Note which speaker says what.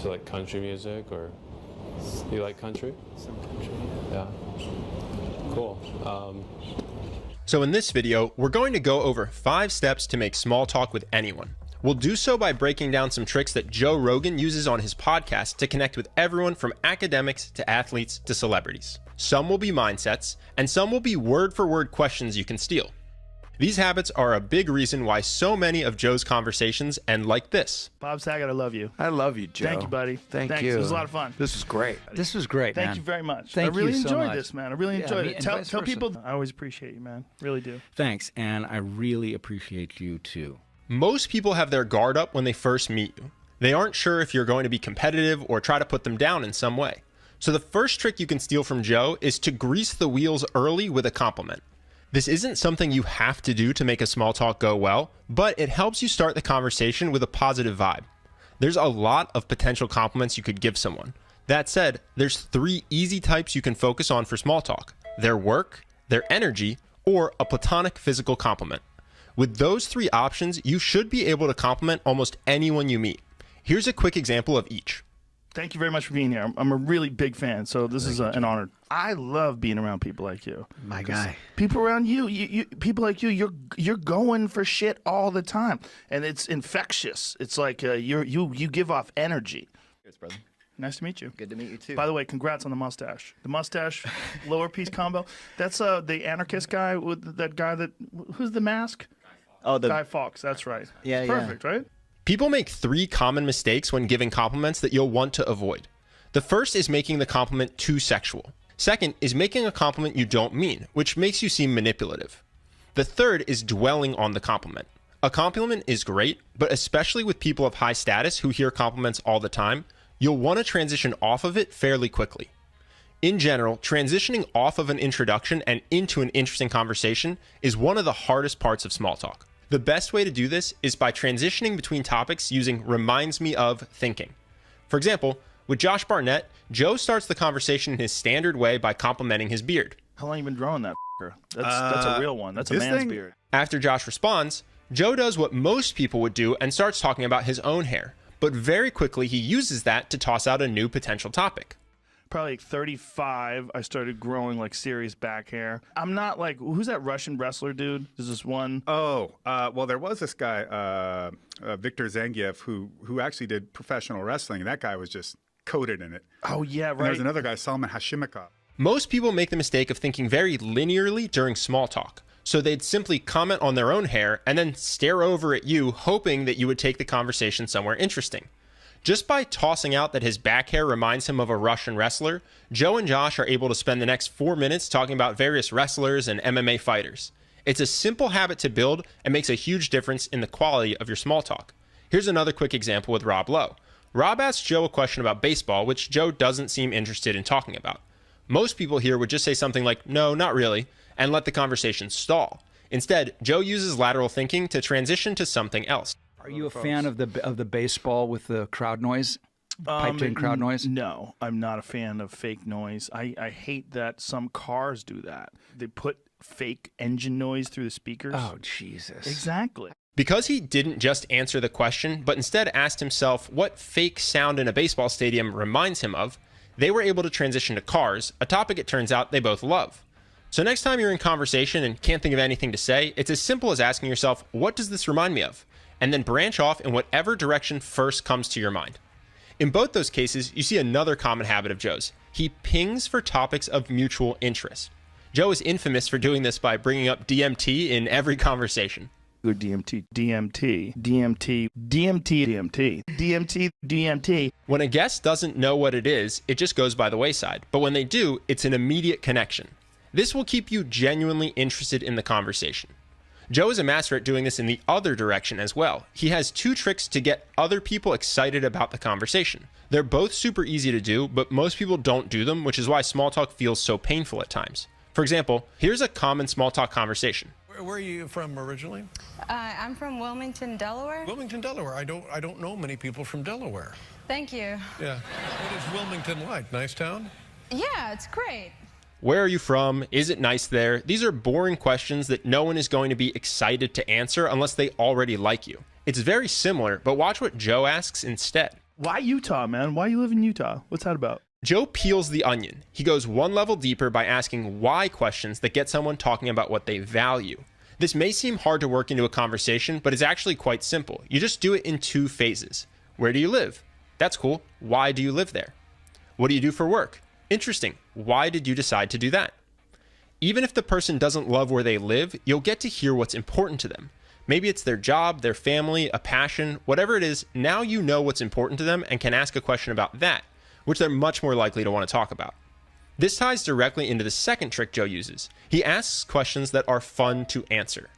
Speaker 1: you like country music, or you like country?
Speaker 2: Some country.
Speaker 1: Yeah. Cool.
Speaker 3: So in this video, we're going to go over 5 steps to make small talk with anyone. We'll do so by breaking down some tricks that Joe Rogan uses on his podcast to connect with everyone from academics to athletes to celebrities. Some will be mindsets, and some will be word-for-word questions you can steal. These habits are a big reason why so many of Joe's conversations end like this.
Speaker 4: Bob Saget, I love you.
Speaker 2: I love you, Joe.
Speaker 4: Thank you, buddy.
Speaker 2: Thank you.
Speaker 4: It was a lot of fun.
Speaker 2: This was great.
Speaker 5: This was great, man.
Speaker 4: Thank you very much.
Speaker 5: Thank
Speaker 4: I really
Speaker 5: you so
Speaker 4: enjoyed
Speaker 5: much.
Speaker 4: this, man. I really enjoyed
Speaker 5: me-
Speaker 4: it.
Speaker 5: and
Speaker 4: Tell
Speaker 5: vice versa.
Speaker 4: people. I always appreciate you, man. Really do.
Speaker 5: Thanks, and I really appreciate you too.
Speaker 3: Most people have their guard up when they first meet you. They aren't sure if you're going to be competitive or try to put them down in some way. So the first trick you can steal from Joe is to grease the wheels early with a compliment. This isn't something you have to do to make a small talk go well, but it helps you start the conversation with a positive vibe. There's a lot of potential compliments you could give someone. That said, there's 3 easy types you can focus on for small talk: their work, their energy, or a platonic physical compliment. With those 3 options, you should be able to compliment almost anyone you meet. Here's a quick example of each.
Speaker 4: Thank you very much for being here. I'm a really big fan, so this is an honor. I love being around people like you.
Speaker 5: My guy.
Speaker 4: People around you, people like you, you're going for shit all the time, and it's infectious. It's like you give off energy.
Speaker 2: Cheers, brother.
Speaker 4: Nice to meet you.
Speaker 2: Good to meet you, too.
Speaker 4: By the way, congrats on the mustache. The mustache, lower piece combo. That's the anarchist guy with that guy that who's the mask?
Speaker 2: Oh,
Speaker 4: Guy Fawkes. That's right.
Speaker 2: Yeah,
Speaker 4: It's
Speaker 2: yeah.
Speaker 4: perfect, right?
Speaker 3: People make 3 common mistakes when giving compliments that you'll want to avoid. The first is making the compliment too sexual. Second is making a compliment you don't mean, which makes you seem manipulative. The third is dwelling on the compliment. A compliment is great, but especially with people of high status who hear compliments all the time, you'll want to transition off of it fairly quickly. In general, transitioning off of an introduction and into an interesting conversation is one of the hardest parts of small talk. The best way to do this is by transitioning between topics using reminds me of thinking. For example, with Josh Barnett, Joe starts the conversation in his standard way by complimenting his beard.
Speaker 4: How long you been growing that? That's a real one. That's a
Speaker 2: this
Speaker 4: man's
Speaker 2: thing-
Speaker 4: beard.
Speaker 3: After Josh responds, Joe does what most people would do and starts talking about his own hair, but very quickly he uses that to toss out a new potential topic.
Speaker 4: Probably like 35, I started growing like serious back hair. I'm not like, who's that Russian wrestler dude? There's this one.
Speaker 6: Oh, well, there was this guy, Victor Zangiev, who actually did professional wrestling. That guy was just coated in it.
Speaker 4: Oh, yeah,
Speaker 6: And
Speaker 4: right.
Speaker 6: there's another guy, Salman Hashimikov.
Speaker 3: Most people make the mistake of thinking very linearly during small talk, so they'd simply comment on their own hair and then stare over at you, hoping that you would take the conversation somewhere interesting. Just by tossing out that his back hair reminds him of a Russian wrestler, Joe and Josh are able to spend the next 4 minutes talking about various wrestlers and MMA fighters. It's a simple habit to build and makes a huge difference in the quality of your small talk. Here's another quick example with Rob Lowe. Rob asked Joe a question about baseball, which Joe doesn't seem interested in talking about. Most people here would just say something like, "No, not really," and let the conversation stall. Instead, Joe uses lateral thinking to transition to something else.
Speaker 5: Are you a fan of the baseball with the crowd noise? Piped in crowd noise?
Speaker 4: No, I'm not a fan of fake noise. I hate that some cars do that. They put fake engine noise through the speakers.
Speaker 5: Oh, Jesus.
Speaker 4: Exactly.
Speaker 3: Because he didn't just answer the question, but instead asked himself what fake sound in a baseball stadium reminds him of, they were able to transition to cars, a topic it turns out they both love. So next time you're in conversation and can't think of anything to say, it's as simple as asking yourself, what does this remind me of? And then branch off in whatever direction first comes to your mind. In both those cases, you see another common habit of Joe's. He pings for topics of mutual interest. Joe is infamous for doing this by bringing up DMT in every conversation.
Speaker 4: Good DMT, DMT, DMT, DMT, DMT, DMT, DMT.
Speaker 3: When a guest doesn't know what it is, it just goes by the wayside. But when they do, it's an immediate connection. This will keep you genuinely interested in the conversation. Joe is a master at doing this in the other direction as well. He has 2 tricks to get other people excited about the conversation. They're both super easy to do, but most people don't do them, which is why small talk feels so painful at times. For example, here's a common small talk conversation.
Speaker 7: Where are you from originally?
Speaker 8: I'm from Wilmington, Delaware.
Speaker 7: Wilmington, Delaware. I don't know many people from Delaware.
Speaker 8: Thank you.
Speaker 7: Yeah. What is Wilmington like? Nice town?
Speaker 8: Yeah, it's great.
Speaker 3: Where are you from? Is it nice there? These are boring questions that no one is going to be excited to answer unless they already like you. It's very similar, but watch what Joe asks instead.
Speaker 4: Why Utah, man? Why you live in Utah? What's that about?
Speaker 3: Joe peels the onion. He goes one level deeper by asking why questions that get someone talking about what they value. This may seem hard to work into a conversation, but it's actually quite simple. You just do it in 2 phases. Where do you live? That's cool. Why do you live there? What do you do for work? Interesting. Why did you decide to do that? Even if the person doesn't love where they live, you'll get to hear what's important to them. Maybe it's their job, their family, a passion, whatever it is. Now you know what's important to them and can ask a question about that, which they're much more likely to want to talk about. This ties directly into the second trick Joe uses. He asks questions that are fun to answer.